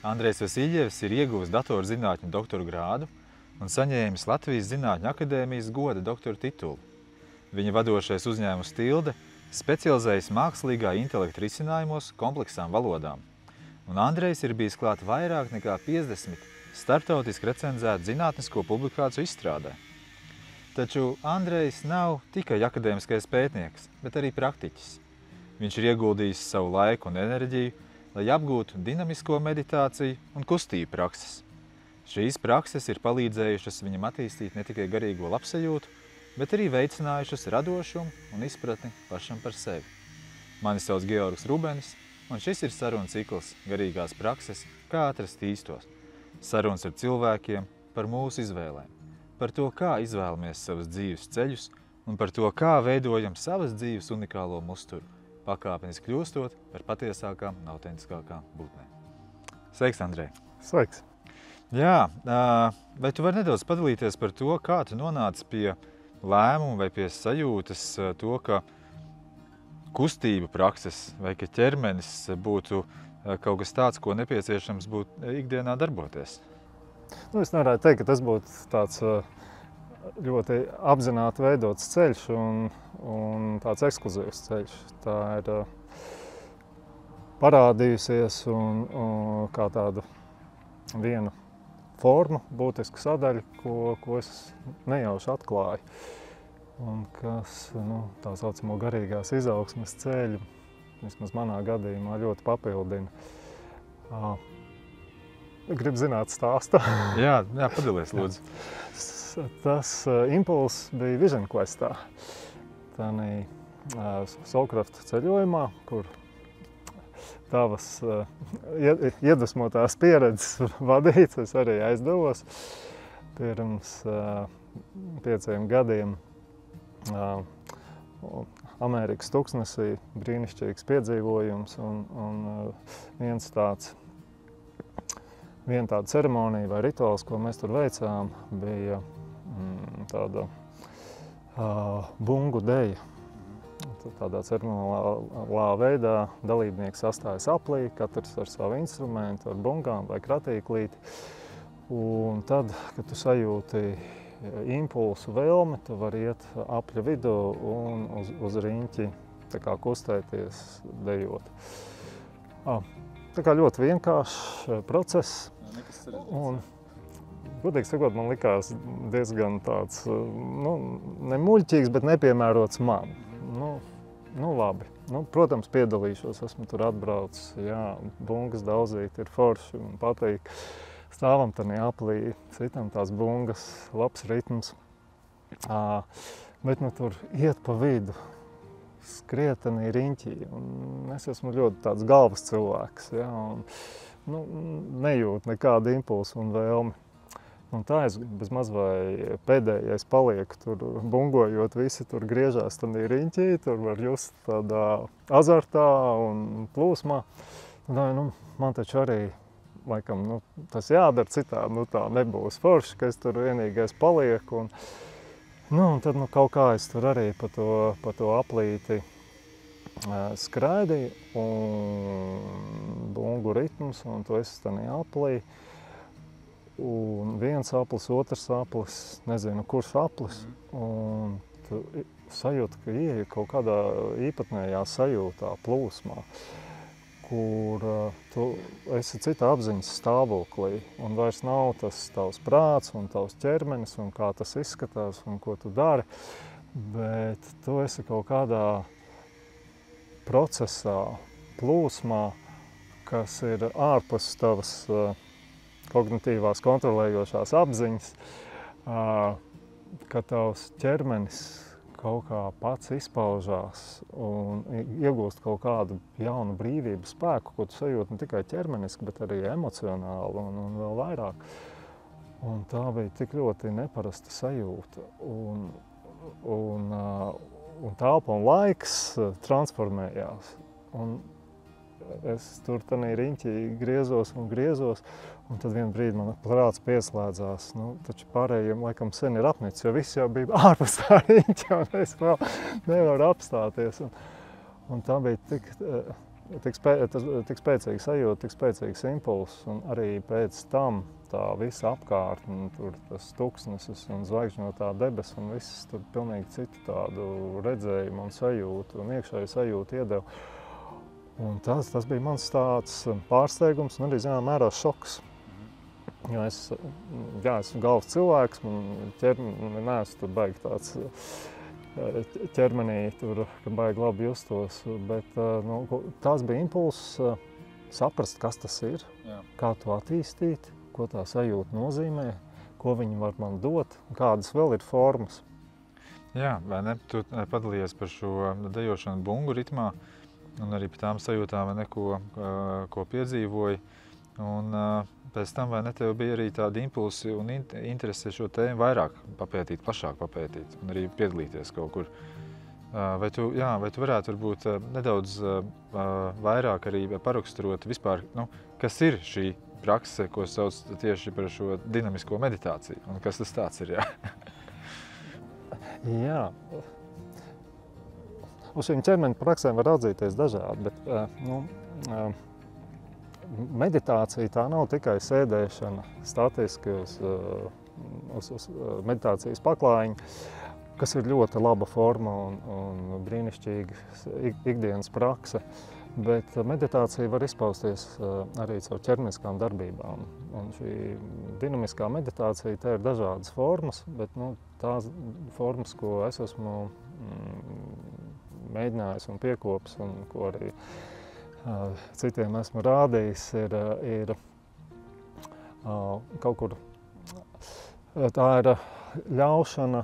Andrejs Vasiļjevs ir ieguvis datorzinātņu doktora grādu un saņēmis Latvijas Zinātņu akadēmijas goda doktora titulu. Viņa vadošais uzņēmums Tilde specializējas mākslīgā intelekta risinājumos kompleksām valodām. Un Andrejs ir bijis klāt vairāk nekā 50 starptautiski recenzētu zinātnisko publikāciju izstrādē. Taču Andrejs nav tikai akadēmiskais pētnieks, bet arī praktiķis. Viņš ir ieguldījis savu laiku un enerģiju, lai apgūtu dinamisko meditāciju un kustību prakses. Šīs prakses ir palīdzējušas viņam attīstīt ne tikai garīgo labsajūtu, bet arī veicinājušas radošumu un izpratni pašam par sevi. Mani sauc Georgs Rubenis, un šis ir sarunu cikls Garīgās prakses, kā atrast īstos. Sarunas ar cilvēkiem par mūsu izvēlēm, par to, kā izvēlamies savas dzīves ceļus un par to, kā veidojam savas dzīves unikālo musturu, pakāpeniski kļūstot par patiesākām un autentiskākām būtnēm. Sveiks, Andrej! Sveiks! Jā, vai tu vari nedaudz padalīties par to, kā tu nonāci pie lēmumu vai pie sajūtas to, ka kustība prakses vai ka ķermenis būtu kaut kas tāds, ko nepieciešams būtu ikdienā darboties? Es nevarētu teikt, ka tas būtu tāds ļoti apzināti veidots ceļš un tāds ekskluzīvs ceļš. Tā ir parādījusies un kā tādu vienu formu, būtisku sadaļu, ko es nejauši atklāju. Un kas tā saucamo garīgās izaugsmes ceļu, vismaz manā gadījumā, ļoti papildina. Gribu zināt stāstu? Jā, padalies, lūdzu. Tas impulss bija Vision Questā. Tādā Soulcraft ceļojumā, kur tavas iedvesmotās pieredzes vadīts, es arī aizdevos. Pirms 5 gadiem Amerikas tuksnesī brīnišķīgs piedzīvojums un viena tāda ceremonija vai rituāls, ko mēs tur veicām, bija tāda bungu deja. Tādā ceremonālā veidā dalībnieks sastājas aplī, katrs ar savu instrumentu, ar bungām vai kratīklīti. Un tad, kad tu sajūti impulsu vēlmi, tu vari iet apļa vidū un uz riņķi tā kā kustēties, dejot. Tā kā ļoti vienkāršs process. Un, godīgi sakot, man likās diezgan tāds, ne muļķīgs, bet nepiemērots man. Labi. Protams, piedalīšos, esmu tur atbraucis, jā, bungas daudzīt ir forši un patīk. Stāvam tādā aplī, citam tās bungas, labs ritms. Bet tur iet pa vidu, skrietenī riņķī. Un es esmu ļoti tāds galvas cilvēks, jā, un nejūt nekādu impulsu un vēlmi. Un tā es bezmaz vai pēdējais palieku tur bungojot, visi tur griežās tādā riņķī, tur var just tādā azartā un plūsmā. Man taču arī, laikam, tas jādara citādi, tā nebūs forši, ka es tur vienīgais palieku. Un tad kaut kā es tur arī pa to aplīti skraidīju un bungu ritmus, un tu esi tādā aplī. Un viens aplis, otrs aplis, nezinu, kurš aplis. Un tu sajūti, ka ieeja kaut kādā īpatnējā sajūtā, plūsmā, kur tu esi cita apziņas stāvoklī. Un vairs nav tas tavs prāts un tavs ķermenis un kā tas izskatās un ko tu dari. Bet tu esi kaut kādā procesā, plūsmā, kas ir ārpus tavas kognitīvās kontrolējošās apziņas, ka tavs ķermenis kaut kā pats izpaužās un iegūst kaut kādu jaunu brīvības spēku, ko tu sajūti ne tikai ķermeniski, bet arī emocionāli un vēl vairāk. Un tā bija tik ļoti neparasta sajūta. Un telpa un laiks transformējās. Un es tur tādā riņķī griezos, un tad vienā brīdī man prāts pieslēdzās. Taču pārējiem laikam sen ir apnicis, jo viss jau bija ārpus tā riņķa, un es vēl nevaru apstāties. Un tā bija tik tik spēcīga sajūta, tik spēcīgs impulss, un arī pēc tam tā visa apkārtne, tur tas tuksnesis un zvaigžņotā debes un viss tur pilnīgi citu tādu redzējumu un sajūtu un iekšēju sajūtu iedeva. Un tas bija mans tāds pārsteigums un arī zināmā mērā šoks. Jo esmu galvas cilvēks, neesmu tur baigi tāds ķermenī, tur, ka baigi labi justos, bet tās bija impulss saprast, kas tas ir, kā to attīstīt, ko tā sajūta nozīmē, ko viņi var man dot, kādas vēl ir formas. Jā, vai ne? Tu padalījies par šo dejošanu bungu ritmā un arī par tām sajūtām, vai ne, ko piedzīvoji. Un pēc tam, vai ne, tev bija arī tādi impulsi un interese šo tēmu vairāk papētīt, plašāk papētīt un arī piedalīties kaut kur. Vai tu varētu varbūt nedaudz vairāk arī paraksturot vispār, kas ir šī prakse, ko sauc tieši par šo dinamisko meditāciju, un kas tas tāds ir, jā? Jā. Uz šīm ķermeņa praksēm var raudzīties dažādi, bet meditācija tā nav tikai sēdēšana statiski uz meditācijas paklājiņa, kas ir ļoti laba forma un brīnišķīga ikdienas prakse. Bet meditācija var izpausties arī caur ķermeniskām darbībām. Un šī dinamiskā meditācija, tā ir dažādas formas, bet tās formas, ko es esmu mēģinājis un piekopis un ko arī citiem esmu rādījis, ir kaut kur tā ir ļaušana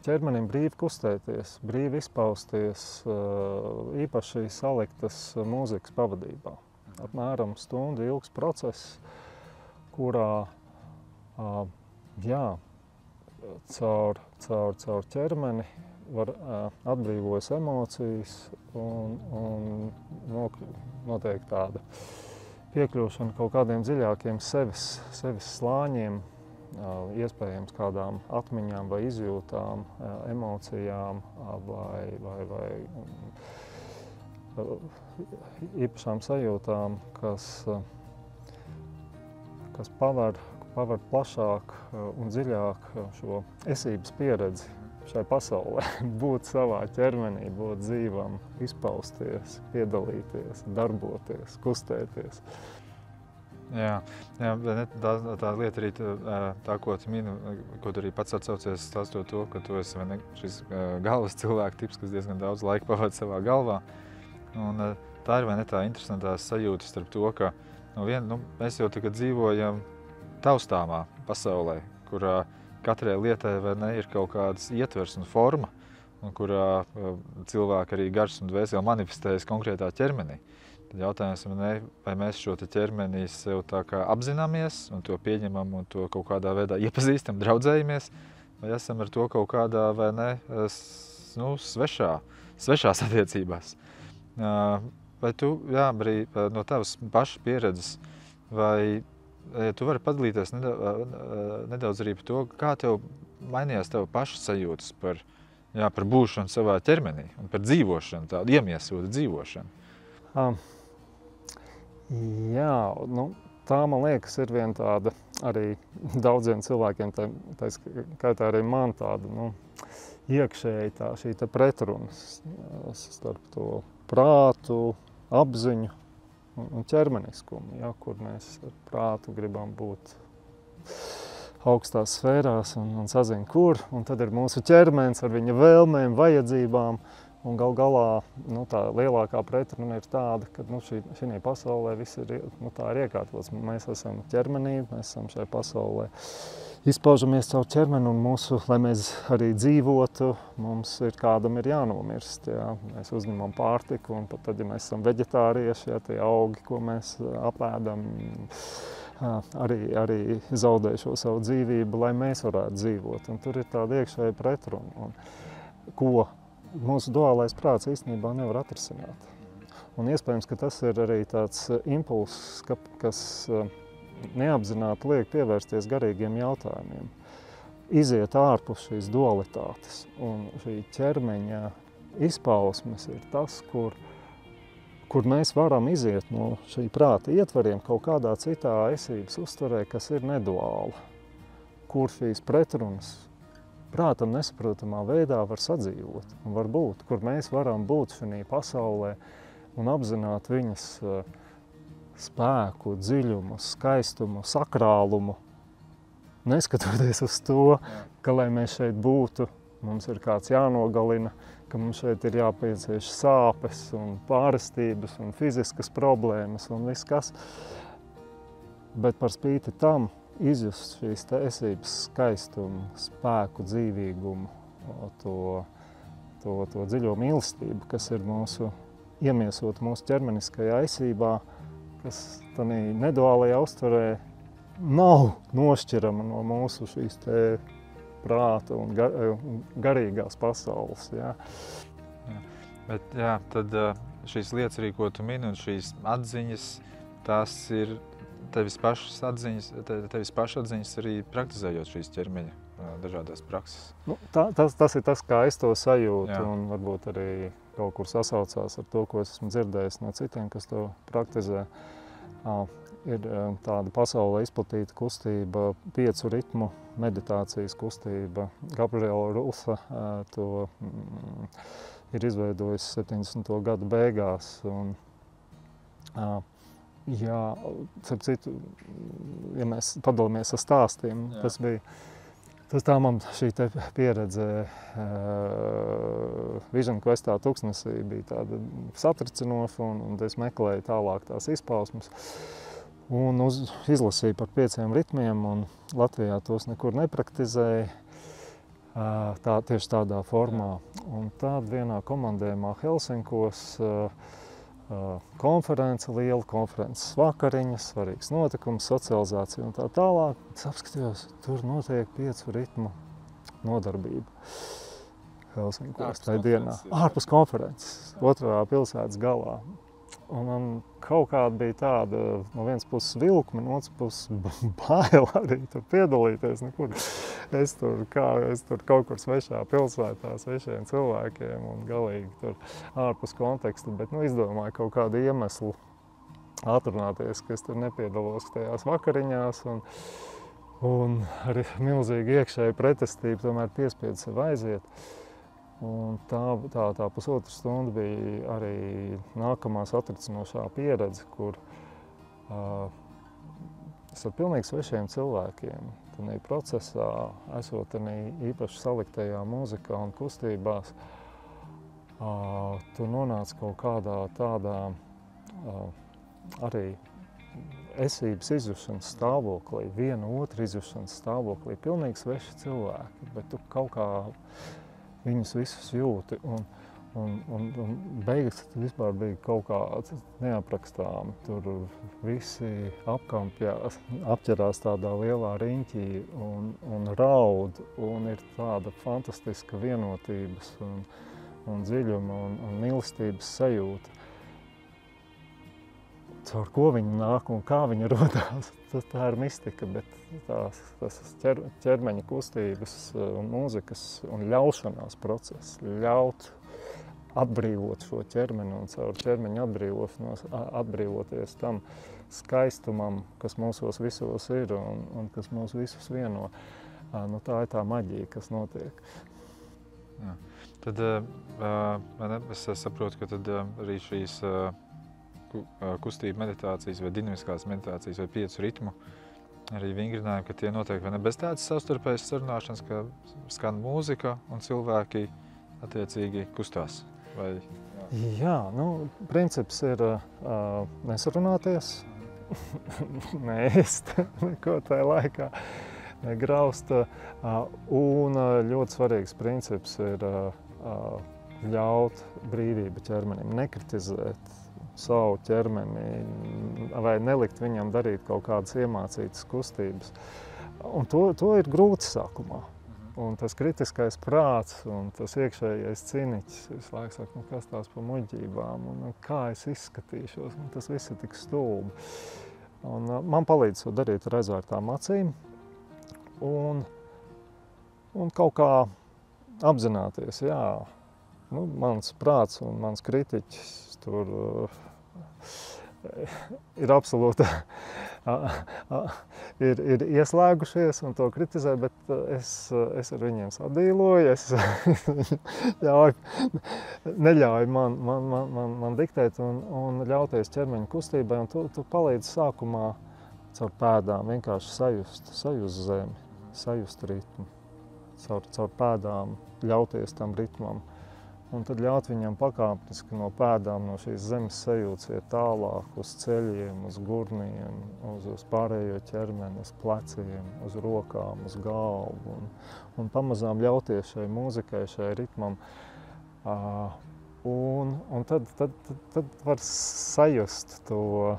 ķermenim brīvi kustēties, brīvi izpausties, īpaši saliktas mūzikas pavadībā. Apmēram stundu ilgs process, kurā caur ķermeni var atbrīvojas emocijas un notiek tāda piekļūšana kaut kādiem dziļākiem sevis slāņiem, iespējams kādām atmiņām vai izjūtām, emocijām vai īpašām sajūtām, kas paver plašāk un dziļāk šo esības pieredzi šai pasaulē, būt savā ķermenī, būt dzīvam, izpausties, piedalīties, darboties, kustēties. Jā, tā lieta arī tā, ko tu mini, ko tu arī pats atsaucies, stāstot to, ka tu esi šis galvas cilvēka tips, kas diezgan daudz laika pavada savā galvā. Un tā ir tā interesantā sajūta starp to, ka mēs jau tagad dzīvojam taustāmā pasaulē, kurā katrai lietai ir kaut kādas ietvers un forma, un kurā cilvēki arī gars un dvēseli manifestējas konkrētā ķermenī. Tad jautājums, vai mēs šo ķermenī sev tā kā apzināmies un to pieņemam un to kaut kādā veidā iepazīstam, draudzējamies, vai esam ar to kaut kādā, svešās attiecībās. Vai tu, arī no tavas paša pieredzes, vai tu vari padalīties nedaudz arī par to, kā tev mainījās tava paša sajūtas par būšanu savā ķermenī un par dzīvošanu, tādu iemiesotu dzīvošanu? Tā, man liekas, ir viena tāda arī daudziem cilvēkiem, tā skaitā arī man tāda, iekšēji šī pretrunas starp to prātu, apziņu un ķermeniskumu, kur mēs ar prātu gribam būt augstās sfērās un sazin kur, un tad ir mūsu ķermenis ar viņa vēlmēm, vajadzībām. Un gal galā tā lielākā pretruna ir tāda, ka šī pasaulē viss ir iekārtots. Mēs esam ķermenī, mēs esam šajā pasaulē. Izpaužamies caur ķermeni un lai mēs arī dzīvotu, mums kādam ir jānomirst. Jā. Mēs uzņemam pārtiku un pat tad, ja mēs esam veģetārieši, tie augi, ko mēs apēdam, arī zaudē šo savu dzīvību, lai mēs varētu dzīvot. Un tur ir tāda iekšēja pretruna, ko mūsu duālais prāts īstenībā nevar atrisināt. Un iespējams, ka tas ir arī tāds impulss, kas neapzināti liek pievērsties garīgiem jautājumiem. Iziet ārpus šīs dualitātes. Un šī ķermeņa izpausmes ir tas, kur mēs varam iziet no šī prāta ietvariem kaut kādā citā esības uztverē, kas ir neduāla, kur šīs pretrunas prātam nesaprotamā veidā var sadzīvot un var būt, kur mēs varam būt šajā pasaulē un apzināt viņas spēku, dziļumu, skaistumu, sakrālumu, neskatoties uz to, ka, lai mēs šeit būtu, mums ir kāds jānogalina, ka mums šeit ir jāpiecieš sāpes un pārestības un fiziskas problēmas un viss kas. Bet par spīti tam izjust šīs esības skaistumu, spēku, dzīvīgumu, to dziļo mīlestību, kas ir iemiesota mūsu ķermeniskajā esībā, kas tādā neduālajā uztverē nav nošķirama no mūsu šīs te prāta un garīgās pasaules. Jā. Bet jā, tad šīs lietas arī, ko tu mini, un šīs atziņas, tās ir tevis pašas atziņas arī praktizējot šīs ķermeņa dažādās prakses. Nu, tas ir tas, kā es to sajūtu, jā. Un varbūt arī kaut kur sasaucās ar to, ko es esmu dzirdējis no citiem, kas to praktizē. Ir tāda pasaulē izplatīta kustība, 5 ritmu meditācijas kustība. Gabriela Rusa to ir izveidojis 70. gadu beigās. Un, jā, starp citu, ja mēs padalāmies ar stāstiem, tas tā man šī te pieredze Vision Questā Tuksnesī bija tāda satricinoša, un es meklēju tālāk tās izpausmes. Un izlasīju par 5 ritmiem, un Latvijā tos nekur nepraktizēja tieši tādā formā. Un tad vienā komandējumā Helsinkos konference, liela konferences vakariņas, svarīgs notikums, socializācija un tā tālāk. Es apskatījos, tur notiek 5 ritmu nodarbība Helsinkos tajā dienā. Ārpus konferences, otrā pilsētas galā. Un man kaut kāda bija tāda, no vienas puses vilkme, no otras puses bail arī tur piedalīties nekur. Es tur kaut kur svešā pilsētā, svešiem cilvēkiem un galīgi tur ārpus konteksta, bet izdomāju kaut kādu iemeslu atrunāties, ka es tur nepiedalos tajās vakariņās un arī milzīgi iekšēji pretestību tomēr piespiedu sev aiziet. Un tā pusotru stundu bija arī nākamā satricinošā pieredze, kur es ar pilnīgi svešiem cilvēkiem tādā procesā, esot tādā īpaši saliktajā mūzikā un kustībās, tu nonāc kaut kādā tādā arī esības izjušanas stāvoklī, viena otru izjušanas stāvoklī, pilnīgi sveši cilvēki, bet tu kaut kā viņus visus jūti, un beigas vispār bija kaut kā neaprakstām. Tur visi apķerās tādā lielā riņķī un raud, un ir tāda fantastiska vienotības un dziļuma un mīlestības sajūta. Caur ko viņi nāk un kā viņi rodās, tā ir mistika, bet tas ķermeņa kustības un mūzikas un ļaušanās process, ļaut atbrīvot šo ķermeni un caur ķermeņa atbrīvoties tam skaistumam, kas mūsos visos ir un kas mūs visus vieno. Tā ir tā maģija, kas notiek. Jā. Tad es saprotu, ka tad arī šīs kustība meditācijas vai dinamiskās meditācijas vai 5 ritmu arī vingrinājumi, ka tie notiek vai ne bez tādas savstarpējas sarunāšanas, ka skan mūzika un cilvēki attiecīgi kustās. Vai, jā, princips ir nesarunāties, neēst neko tajā laikā, negraust. Un ļoti svarīgs princips ir ļaut brīvību ķermenim, nekritizēt savu ķermeni vai nelikt viņam darīt kaut kādas iemācītas kustības. Un to ir grūti sākumā. Un tas kritiskais prāts un tas iekšējais ciniķis visu laiku saka, kas tās pa muļķībām un kā es izskatīšos. Un tas viss ir tik stulbi. Un man palīdz to darīt ar aizvērtām acīm un kaut kā apzināties, jā, mans prāts un mans kritiķis tur ir absolūti ir ieslēgušies un to kritizē, bet es ar viņiem sadīloju, neļauju man diktēt un ļauties ķermeņa kustībai, un tu palīdzi sākumā caur pēdām vienkārši sajust zemi, sajust ritmu, caur pēdām ļauties tam ritmam. Un tad ļaut viņam pakāpeniski no pēdām, no šīs zemes sajūtas iet tālāk uz ceļiem, uz gurniem, uz pārējo ķermeni, uz pleciem, uz rokām, uz galvu. Un pamazām ļauties šai mūzikai, šai ritmam. Un tad var sajust to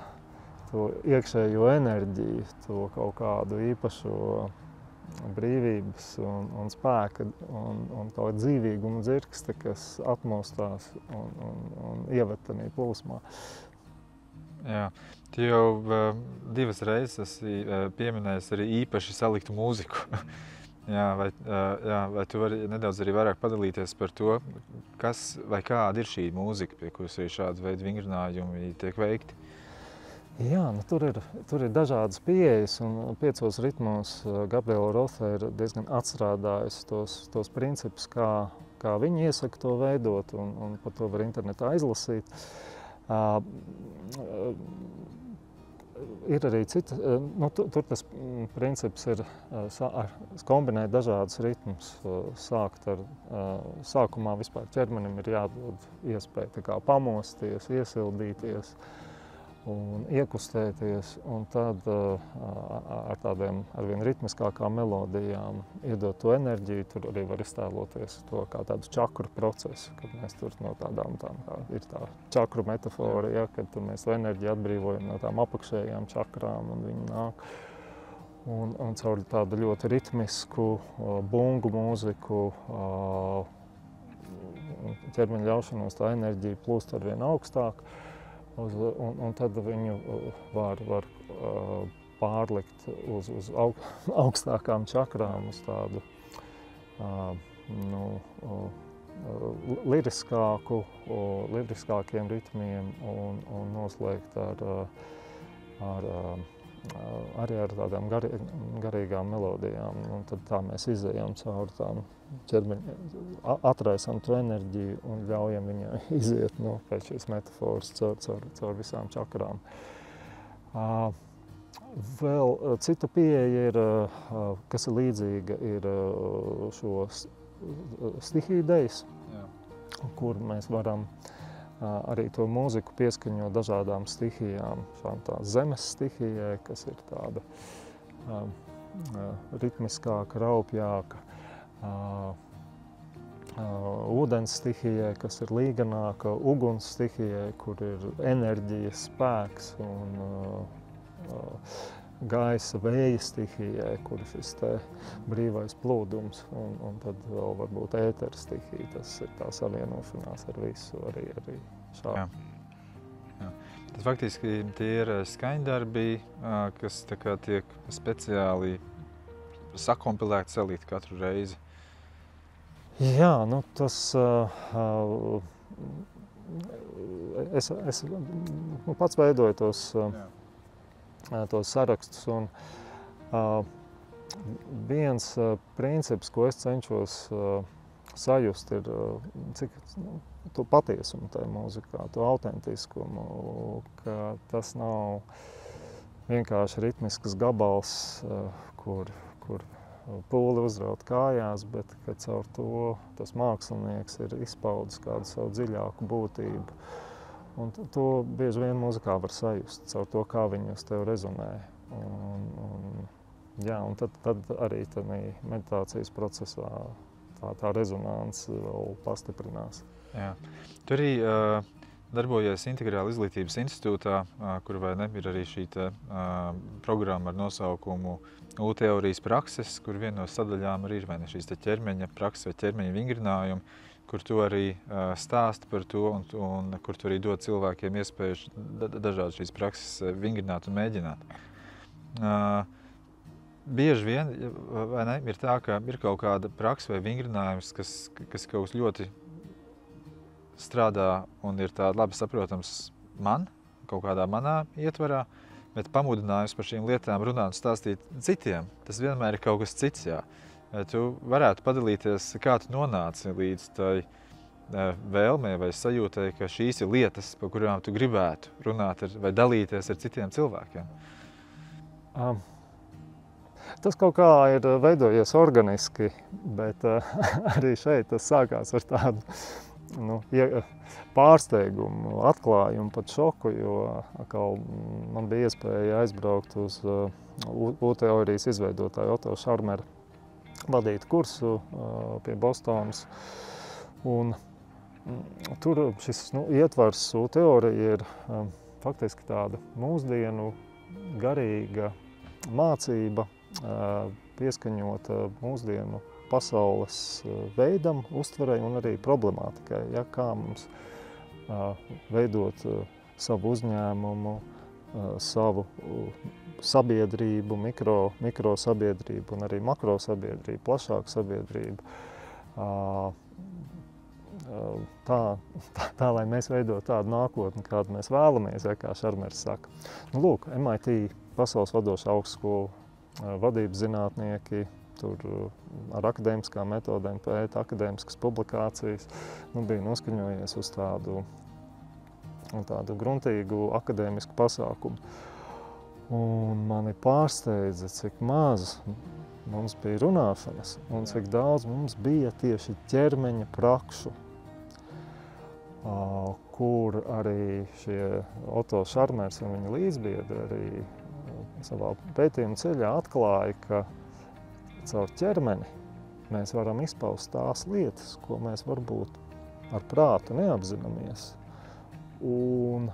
iekšējo enerģiju, to kaut kādu īpašo brīvības un spēka un kaut dzīvīguma dzirksti, kas atmostās un ieved tādā plūsmā. Jā, tu jau divas reizes esi pieminējis arī īpaši saliktu mūziku. Vai tu vari nedaudz arī vairāk padalīties par to, kas vai kāda ir šī mūzika, pie kuras arī šāda veida vingrinājumi tiek veikti? Jā, tur ir dažādas pieejas, un 5 ritmos Gabriela Rothe ir diezgan atstrādājusi tos principus, kā viņi iesaka to veidot, un par to var internetā izlasīt. Ir arī citi, tur tas princips ir kombinēt dažādus ritmus, sākt ar, sākumā vispār ķermenim ir jādod iespēja tā kā pamosties, iesildīties, un iekustēties, un tad ar tādiem arvien ritmiskākām melodijām iedot to enerģiju. Tur arī var iztēloties to kā tādu čakru procesu, kad mēs tur no tādām kā ir tā čakru metafora, ja, kad tur mēs to enerģiju atbrīvojam no tām apakšējām čakrām, un viņi nāk. Un caur tādu ļoti ritmisku bungu mūziku, ķermeņa ļaušanos tā enerģija plūst arvien augstāk. Un tad viņu var pārlikt uz augstākām čakrām, uz tādu liriskākiem ritmiem un noslēgt arī ar tādām garīgām melodijām. Un tad tā mēs izejam cauri tām ķermeņa, atraisam to enerģiju un ļaujam viņai iziet pēc šīs metaforas caur visām čakrām. Vēl cita pieeja ir, kas ir līdzīga, ir šo stihiju dejas, kur mēs varam arī to mūziku pieskaņot dažādām stihijām. Tā zemes stihijai, kas ir tāda ritmiskāka, raupjāka, ūdens stihijai, kas ir līganāka, uguns stihijai, kur ir enerģija, spēks, un gaisa, vēja stihijai, kur ir šis te brīvais plūdums, un tad vēl varbūt ētera stihija, tas ir tā savienošanās ar visu, arī šādi. Jā. Tas faktiski tie ir skaņdarbi, kas tā kā tiek speciāli sakompilēti, salīti katru reizi. Jā, tas es pats veidoju tos sarakstus, un viens princips, ko es cenšos sajust, ir cik to patiesumu tajā mūzikā, to autentiskumu, ka tas nav vienkārši ritmisks gabals, kur pūli uzraut kājās, bet ka caur to tas mākslinieks ir izpaudis kādu savu dziļāku būtību. Un to bieži vien mūzikā var sajust caur to, kā viņi uz tevi rezonē. Un tad arī meditācijas procesā tā rezonance vēl pastiprinās. Jā. Tu arī darbojies Integrāla izglītības institūtā, kur ir arī šī programma ar nosaukumu U-teorijas prakses, kur viena no sadaļām arī ir šīs ķermeņa prakses vai ķermeņa vingrinājumi, kur tu arī stāsti par to un kur tu arī dod cilvēkiem iespēju dažādas šīs prakses vingrināt un mēģināt. Bieži vien ir tā, ka ir kaut kāda praksa vai vingrinājums, kas kaut ļoti strādā un ir tāda labi saprotams man, kaut kādā manā ietvarā, bet pamudinājums par šīm lietām runāt un stāstīt citiem, tas vienmēr ir kaut kas cits, jā. Vai tu varētu padalīties, kā tu nonāci līdz tai vēlmē vai sajūtai, ka šīs ir lietas, par kurām tu gribētu runāt vai dalīties ar citiem cilvēkiem? Tas kaut kā ir veidojies organiski, bet arī šeit tas sākās ar tādu pārsteigumu, atklājumu, pat šoku, jo atkal man bija iespēja aizbraukt uz U-teorijas izveidotāju Otto Scharmera vadīt kursu pie Bostonas. Un tur šis ietvars U-teorija ir faktiski tāda mūsdienu garīga mācība, pieskaņota mūsdienu pasaules veidam, uztverei un arī problemātikai, ja, kā mums veidot savu uzņēmumu, savu sabiedrību, mikro sabiedrību un arī makro sabiedrību, plašāku sabiedrību. Tā, lai mēs veidot tādu nākotni, kādu mēs vēlamies, ja, kā Scharmers saka. Nu, lūk, MIT, pasaules vadošā augstskola, vadības zinātnieki, tur ar akadēmiskām metodēm pēta akadēmiskas publikācijas, bija noskaņojies uz tādu gruntīgu akadēmisku pasākumu. Un mani pārsteidza, cik maz mums bija runāšanas un cik daudz mums bija tieši ķermeņa prakšu, kur arī šie Otto Scharmers un viņa līdzbiedri arī savā pētījuma ceļā atklāja, ka caur ķermeni mēs varam izpaust tās lietas, ko mēs varbūt ar prātu neapzināmies, un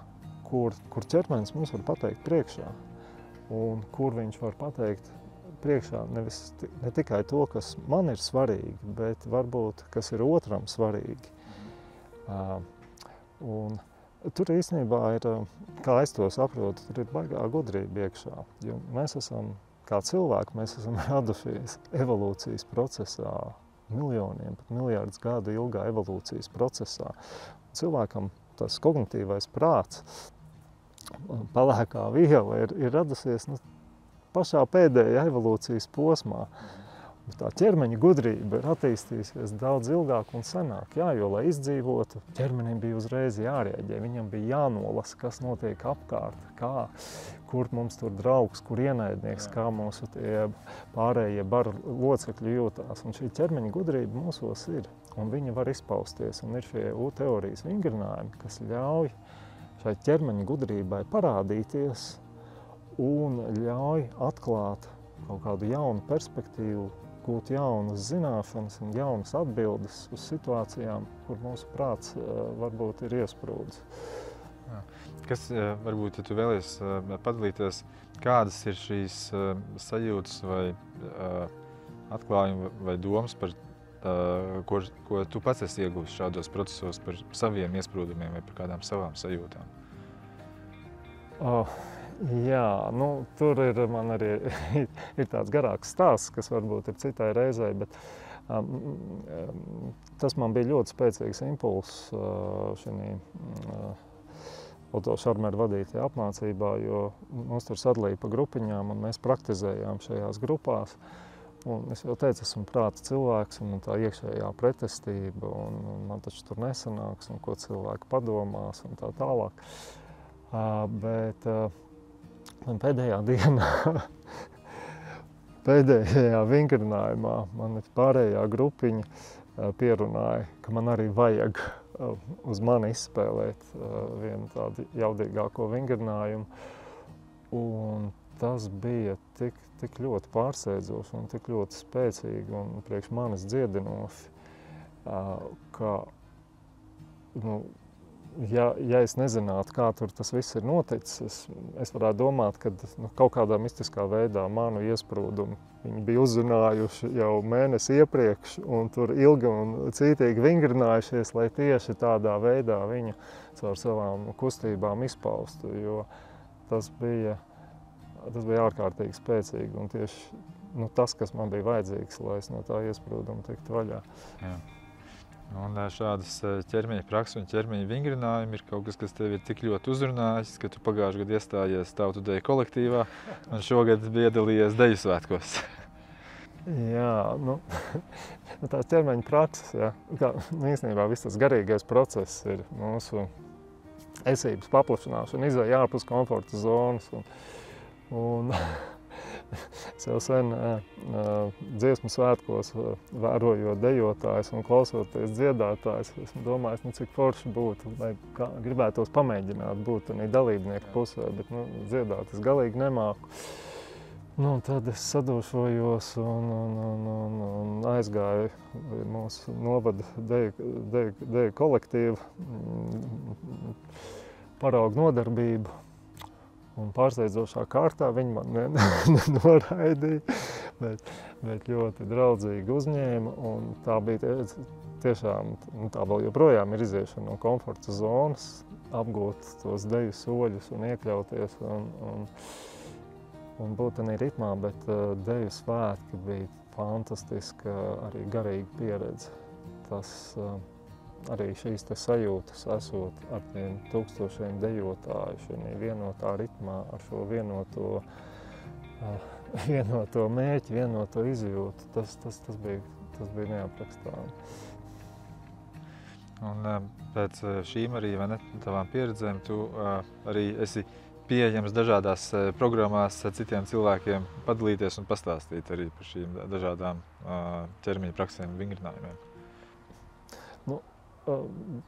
kur ķermenis mums var pateikt priekšā, un kur viņš var pateikt priekšā ne tikai to, kas man ir svarīgi, bet varbūt, kas ir otram svarīgi. Un tur īstenībā ir, kā es to saprotu, tur ir baigā gudrība iekšā, jo mēs esam, kā cilvēki, mēs esam radušies evolūcijas procesā, miljoniem, pat miljardus gadu ilgā evolūcijas procesā. Cilvēkam tas kognitīvais prāts, pelēkā viela ir radusies pašā pēdējā evolūcijas posmā. Tā ķermeņa gudrība ir attīstījusies daudz ilgāk un senāk, jā, jo, lai izdzīvotu, ķermenim bija uzreiz jārēģē, viņam bija jānolasa, kas notiek apkārt, kur mums tur draugs, kur ienaidnieks, kā mūsu tie pārējie bara locekļi jūtās. Un šī ķermeņa gudrība mūsos ir, un viņa var izpausties, un ir šie U-teorijas vingrinājumi, kas ļauj šai ķermeņa gudrībai parādīties un ļauj atklāt kaut kādu jaunu perspektīvu, gūt jaunas zināšanas un jaunas atbildes uz situācijām, kur mūsu prāts varbūt ir iesprūdis. Kas varbūt, ja tu vēlies padalīties, kādas ir šīs sajūtas vai atklājumi vai domas, par ko tu pats esi ieguvis šādos procesos par saviem iesprūdumiem vai par kādām savām sajūtām? Jā, tur ir man arī ir tāds garāks stāsts, kas varbūt ir citai reizei, bet tas man bija ļoti spēcīgs impulss šī Otto Scharmera vadītajā apmācībā, jo mums tur sadalīja pa grupiņām un mēs praktizējām šajās grupās. Un es jau teicu, esmu prāta cilvēks un tā iekšējā pretestība un man taču tur nesanāks un ko cilvēki padomās un tā tālāk. Bet pēdējā dienā, pēdējā vingrinājumā man pārējā grupiņa pierunāja, ka man arī vajag uz mani izspēlēt vienu tādu jaudīgāko vingrinājumu. Un tas bija tik ļoti pārsteidzoši un tik ļoti spēcīgi un priekš manis dziedinoši, ka, ja es nezinātu, kā tur tas viss ir noticis, es varētu domāt, ka kaut kādā mistiskā veidā manu iesprūdumu viņi bija uzzinājuši jau mēnesi iepriekš un tur ilgi un cītīgi vingrinājušies, lai tieši tādā veidā viņu caur savām kustībām izpaustu, jo tas bija ārkārtīgi spēcīgi un tieši tas, kas man bija vajadzīgs, lai es no tā iesprūduma tiktu vaļā. Jā. Un šādas ķermeņa prakses un ķermeņa vingrinājumi ir kaut kas tevi ir tik ļoti uzrunājis, ka tu pagājušajā gadā iestājies Tautu deju kolektīvā un šogad piedalījies deju svētkos. Jā, tās ķermeņa prakses, jā. Īstenībā viss tas garīgais process ir mūsu esības paplašināšana, izēja ārpus komforta zonas. Un es jau sen dziesmu svētkos vērojot dejotājus un klausoties dziedātājus, esmu domājis, cik forši būtu, vai gribētos pamēģināt būt dalībnieku pusē, bet dziedāt es galīgi nemāku. Tad es sadošojos un aizgāju mūsu novada deju kolektīvu paraugu nodarbību. Un pārsteidzošā kārtā viņi man nenoraidīja, bet ļoti draudzīgi uzņēma. Un tā bija tiešām, tā vēl joprojām ir iziešana no komforta zonas, apgūt tos deju soļus un iekļauties un būt arī ritmā, bet deju svētki bija fantastiska arī garīga pieredze. Tas arī šīs sajūtas esot ar tiem tūkstošiem dejotāju, šī vienotā ritmā, ar šo vienoto mērķi, vienoto izjūtu, tas bija neaprakstāmi. Un pēc šīm arī, vai ne, tavām pieredzēm, tu arī esi pieejams dažādās programmās citiem cilvēkiem padalīties un pastāstīt arī par šīm dažādām ķermeņa praksēm un vingrinājumiem.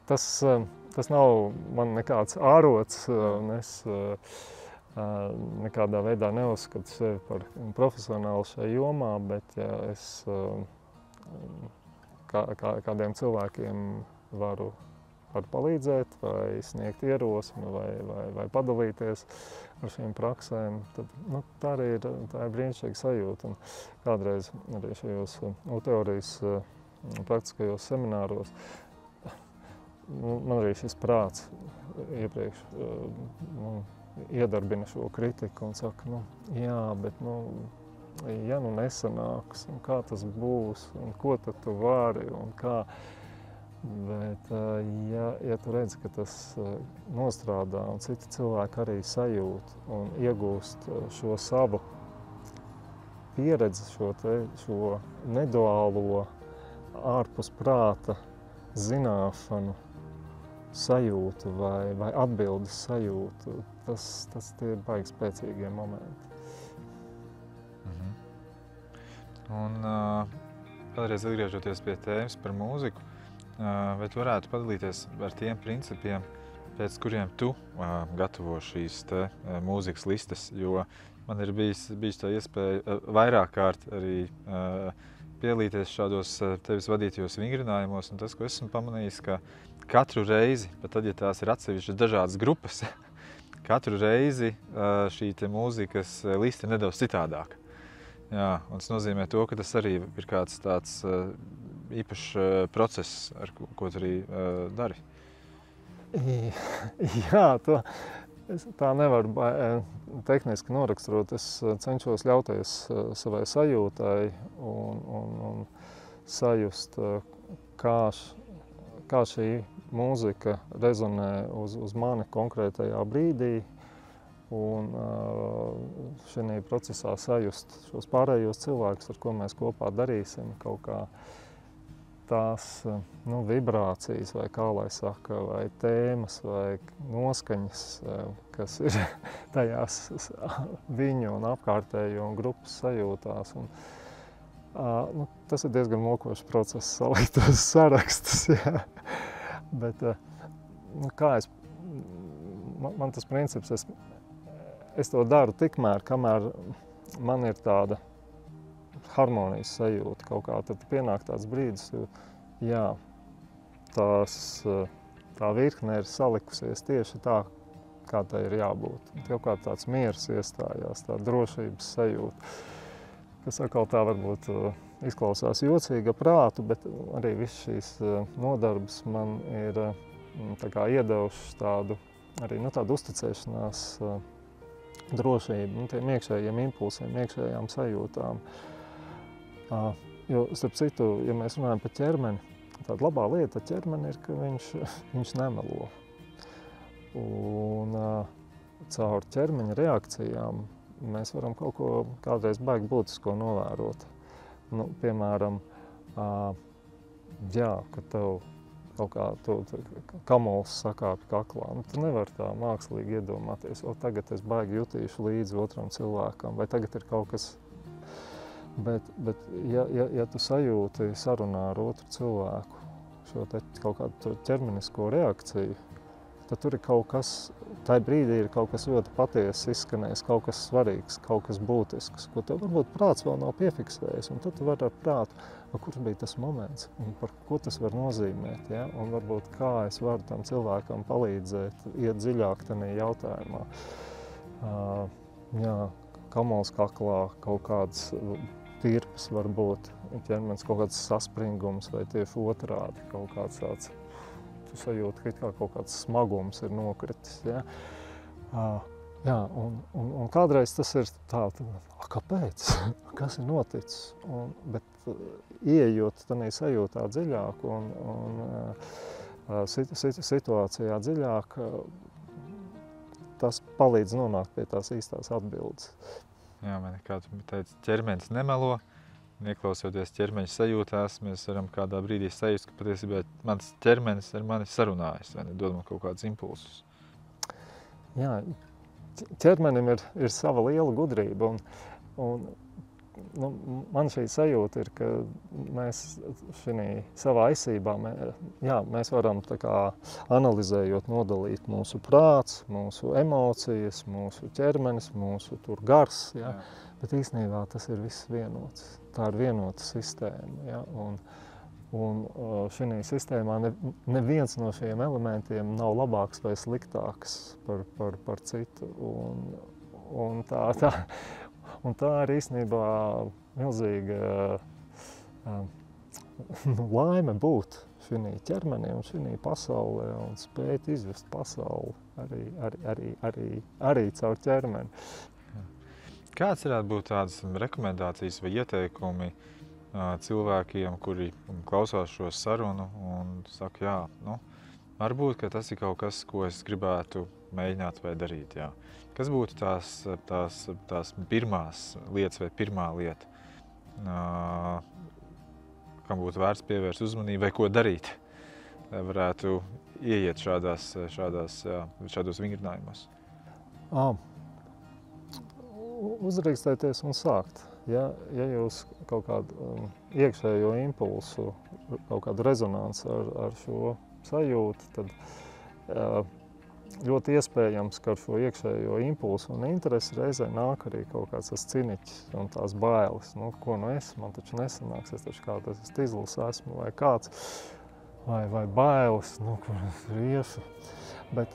Tas nav man nekāds ārots, un es nekādā veidā neuzskatu sevi par profesionālu šajā jomā, bet ja es kādiem cilvēkiem varu palīdzēt, vai sniegt ierosmi, vai padalīties ar šīm praksēm, tad tā ir brīnišķīga sajūta. Un kādreiz arī šajos U-teorijas praktiskajos semināros man arī šis prāts iepriekš iedarbina šo kritiku un saka, jā, bet ja nesanāks, un kā tas būs, un ko tad tu vari, un kā. Bet, ja tu redzi, ka tas nostrādā un citi cilvēki arī sajūt un iegūst šo savu pieredzi, šo neduālo ārpus prāta zināšanu sajūtu vai atbildes sajūtu, tas tie ir baigi spēcīgie momenti. Un vēlreiz atgriežoties pie tēmas par mūziku, vai tu varētu padalīties ar tiem principiem, pēc kuriem tu gatavo šīs mūzikas listas, jo man ir bijis tā iespēja vairāk kārt arī piedalīties šādos tevis vadītajos vingrinājumos, un tas, ko esmu pamanījis, ka katru reizi, pat tad, ja tās ir atsevišķas dažādas grupas, katru reizi šī mūzikas lista ir nedaudz citādāka. Jā, un tas nozīmē to, ka tas arī ir kāds tāds īpašs process, ar ko tu arī dari. Jā, tā nevar tehniski noraksturot. Es cenšos ļauties savai sajūtai un sajust, kā šī mūzika rezonē uz mani konkrētajā brīdī. Un šajā procesā sajust šos pārējos cilvēkus, ar ko mēs kopā darīsim, kaut kā tās vibrācijas, vai kā lai saka, vai tēmas, vai noskaņas, kas ir tajās viņu un apkārtējo un grupas sajūtās. Un, tas ir diezgan mokošs process salikt tos sarakstus, jā. Bet man tas princips, es to daru tikmēr, kamēr man ir tāda harmonijas sajūta kaut kā, tad pienāk tāds brīdis, jā, tā virkne ir salikusies tieši tā, kā tai ir jābūt. Kaut kā tāds miers iestājās, tā drošības sajūta, kas atkal tā varbūt izklausās jocīga prātu, bet arī viss šīs nodarbes man ir tā kā iedevušas tādu uzticēšanās drošību, tiem iekšējiem impulsiem, iekšējām sajūtām. Jo, starp citu, ja mēs runājam par ķermeni, tāda labā lieta ķermeni ir, ka viņš nemelo. Un caur ķermeņa reakcijām mēs varam kaut ko kādreiz baigi būtisko novērot. Nu, piemēram, ka tev kaut kā kamols sakāpj kaklā. Nu, tu nevari tā mākslīgi iedomāties, tagad es baigi jutīšu līdzi otram cilvēkam, vai tagad ir kaut kas. Bet ja tu sajūti sarunā ar otru cilvēku šo kaut kādu ķermenisko reakciju, tad tur ir kaut kas, tajā brīdī ir kaut kas ļoti patiesi izskanējis, kaut kas svarīgs, kaut kas būtisks, ko tev varbūt prāts vēl nav piefiksējis, un tad tu vari ar prātu, kurš bija tas moments, un par ko tas var nozīmēt, ja? Un varbūt kā es varu tam cilvēkam palīdzēt, iet dziļāk tajā jautājumā. Kamols kaklā, kaut kāds tirpes var būt, ķermenis kaut kāds saspringums vai tieši otrādi, kaut kāds tāds. Tu sajūti, ka kaut kāds smagums ir nokritis. Ja? Un kādreiz tas ir tā, kāpēc? Kas ir noticis? Bet ieejot tādā sajūtā dziļāk un situācijā dziļāk, tas palīdz nonākt pie tās īstās atbildes. Jā, kā tu teici, ķermenis nemelo. Ieklausoties ķermeņa sajūtās, mēs varam kādā brīdī sajust, ka patiesībā mans ķermenis ar mani sarunājas, vai ne, dod man kaut kādus impulsus. Jā, ķermenim ir sava liela gudrība, un man šī sajūta ir, ka mēs savā esībā, mēs varam tā kā analizējot, nodalīt mūsu prāts, mūsu emocijas, mūsu ķermenis, mūsu gars, ja? Bet īstenībā tas ir viss vienots. Tā ir vienota sistēma. Ja? Un šī sistēmā neviens no šiem elementiem nav labāks vai sliktāks par citu. Un tā ir īstenībā milzīga laime būt šī ķermenī un šī pasaulē un spēt izjust pasauli arī caur ķermeni. Kāds varētu būt tādas rekomendācijas vai ieteikumi cilvēkiem, kuri klausās šo sarunu un saka, jā, varbūt, ka tas ir kaut kas, ko es gribētu mēģināt vai darīt, jā. Kas būtu tās pirmās lietas vai pirmā lieta, kam būtu vērts pievērst uzmanību vai ko darīt, lai varētu ieiet šādos vingrinājumos? Uzrakstēties un sākt. Ja jūs kaut kādu iekšējo impulsu, kaut kādu rezonanci ar šo sajūtu, tad ļoti iespējams, ka ar šo iekšējo impulsu un interesi reizē nāk arī kaut kāds tas ciniķis un tās bailes. Ko man taču nesanāks, es taču kāds izlis esmu vai kāds, vai bailes, kur es iešu. Bet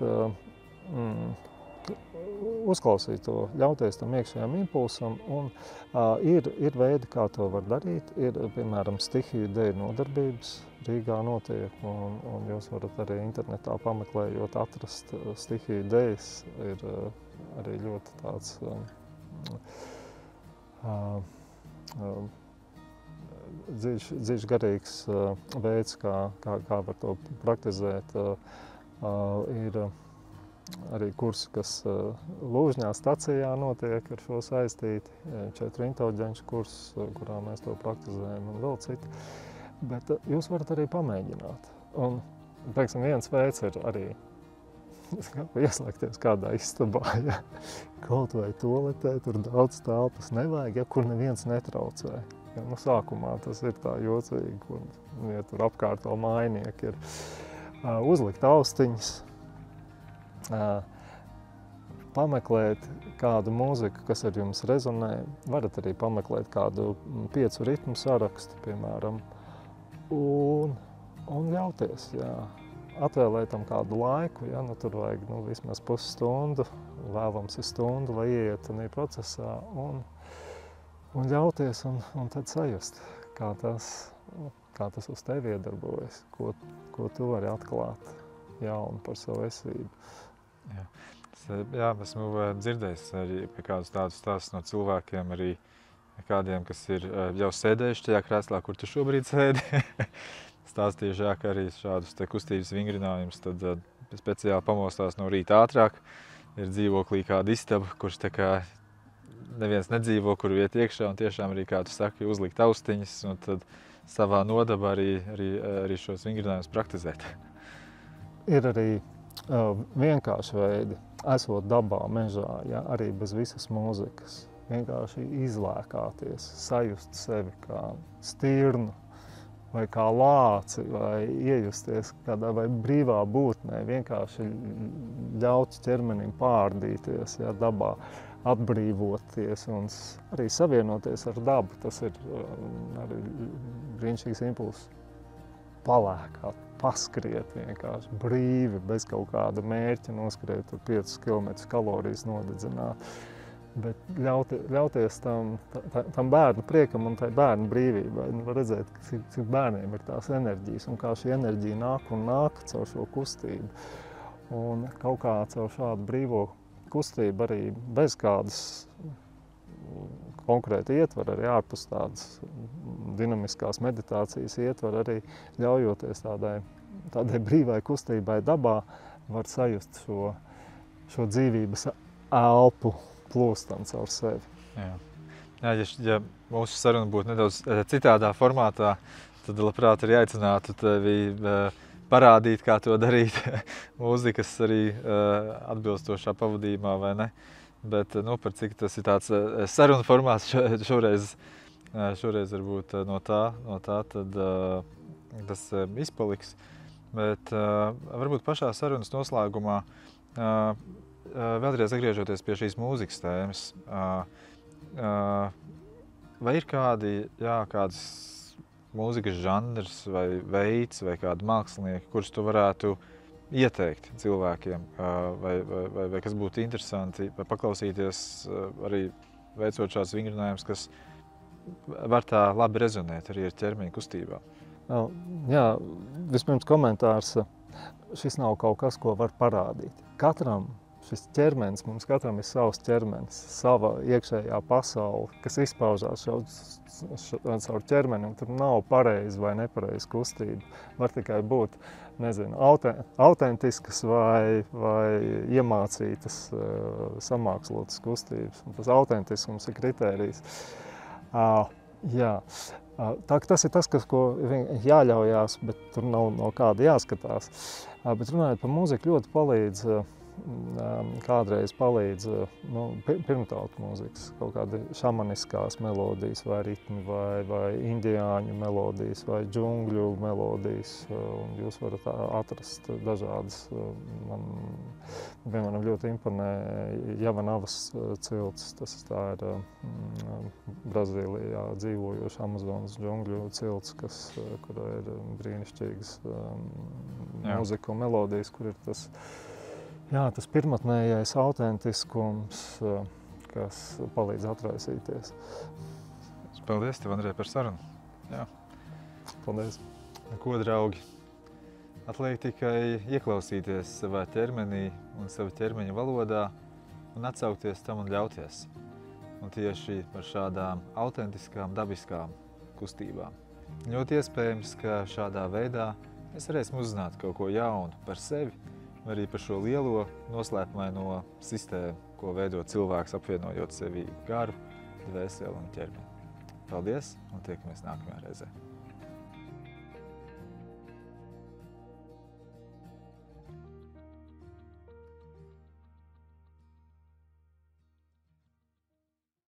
uzklausīt to, ļauties tam iekšējām impulsam, un ir veidi, kā to var darīt. Ir, piemēram, stihiju deju nodarbības Rīgā notiek, un jūs varat arī internetā pameklējot atrast stihiju dejas. Ir arī ļoti tāds dziļš garīgs veids, kā var to praktizēt. Ir arī kursi, kas Lūžņā stacijā notiek ar šo saistīti, 4 inteliģenču kursus, kurā mēs to praktizējam un vēl citi. Bet jūs varat arī pamēģināt. Un, teiksim, viens veids ir arī ieslēgties kādā istabā, ja kaut vai toaletē, tur daudz telpas nevajag, ja kur neviens netraucē. Ja, sākumā tas ir tā jocīgi, kur ja tur apkārt vēl mājnieki ir. Uzlikt austiņas, pameklēt kādu mūziku, kas ar jums rezonē. Varat arī pameklēt kādu 5 ritmu sarakstu, piemēram, un ļauties, jā. Atvēlēt tam kādu laiku, ja, tur vajag vismaz pusstundu, vēlams ir stundu, lai ieiet tajā procesā, un ļauties, un tad sajust, kā tas uz tevi iedarbojas, ko tu vari atklāt jaunu par savu esību. Jā, esmu dzirdējis arī pie kādus tādus stāstus no cilvēkiem, arī kādiem, kas ir jau sēdējuši tajā krēslā, kur tu šobrīd sēdi. stāstījuši, ka arī šādus kustības vingrinājumus tad speciāli pamostās no rīta ātrāk. Ir dzīvoklī kāda istaba, kurš tā kā neviens nedzīvo, kur iet iekšā un tiešām arī, kā tu saki, uzlikt austiņas un tad savā nodabā arī šos vingrinājumus praktizēt. Ir arī vienkārši veidi, esot dabā, mežā, ja, arī bez visas mūzikas. Vienkārši izlēkāties, sajust sevi kā stirnu, vai kā lāci, vai iejusties kādā vai brīvā būtnē, vienkārši ļaut ķermenim pārdīties, ja, dabā, atbrīvoties un arī savienoties ar dabu. Tas ir arī brīnišķīgs impulss. Palēkāt, paskriet vienkārši brīvi, bez kaut kāda mērķa noskriet 5 km kalorijas nodedzināt. Bet ļauties tam bērnu priekam un tai bērnu brīvībai. Var redzēt, cik bērniem ir tās enerģijas un kā šī enerģija nāk un nāk caur šo kustību. Un kaut kā caur šādu brīvo kustību arī bez kādas konkrēti ietvara, arī ārpus tādas dinamiskās meditācijas ietvara, arī ļaujoties tādai brīvai kustībai dabā, var sajust šo dzīvības elpu plūstam caur sevi. Ja mūsu saruna būtu nedaudz citādā formātā, tad labprāt arī aicinātu tevi parādīt, kā to darīt mūzikas arī atbilstošā pavadījumā, vai ne? Bet, par cik tas ir tāds saruna formāts šoreiz varbūt no tā tad tas izpaliks. Bet varbūt pašā sarunas noslēgumā vēlreiz atgriežoties pie šīs mūzikas tēmas, vai ir kādas mūzikas žanrs vai veids vai kādi mākslinieki, kurus tu varētu ieteikt cilvēkiem, vai kas būtu interesanti, vai paklausīties arī veicot šādus vingrinājumus, kas var tā labi rezonēt arī ar ķermeņa kustībā? Jā, vispirms komentārs. Šis nav kaut kas, ko var parādīt. Katram šis ķermenis, mums katram ir savs ķermenis, sava iekšējā pasaule, kas izpaužās caur ķermeni, un tur nav pareizi vai nepareizi kustība. Var tikai būt, autentiskas vai iemācītas, samākslotas kustības. Un tas autentiskums ir kritērijs. Tas ir tas, ko jāļaujās, bet tur nav no kāda jāskatās. Bet runājot par mūziku, ļoti kādreiz palīdz pirmtautu mūzikas, kaut kādi šamaniskās melodijas vai ritmi, vai indiāņu melodijas, vai džungļu melodijas. Un jūs varat atrast dažādas. Man vienmēr ļoti imponē Javanavas cilts. Tas ir Brazīlijā dzīvojoša Amazonas džungļu cilts, kur ir brīnišķīgas mūzika un melodijas, kur ir tas pirmotnējais autentiskums, kas palīdz atraisīties. Paldies tev, Andrej, par sarunu. Jā. Paldies. Ko, draugi? Atliek tikai ieklausīties savā ķermenī un sava ķermeņa valodā un atsaukties tam un ļauties. Un tieši par šādām autentiskām, dabiskām kustībām. Ļoti iespējams, ka šādā veidā mēs varēsim uzzināt kaut ko jaunu par sevi, arī par šo lielo noslēpumaino sistēmu, ko veido cilvēks, apvienojot sevī garu, dvēseli un ķermeni. Paldies un tiekamies nākamajā reizē!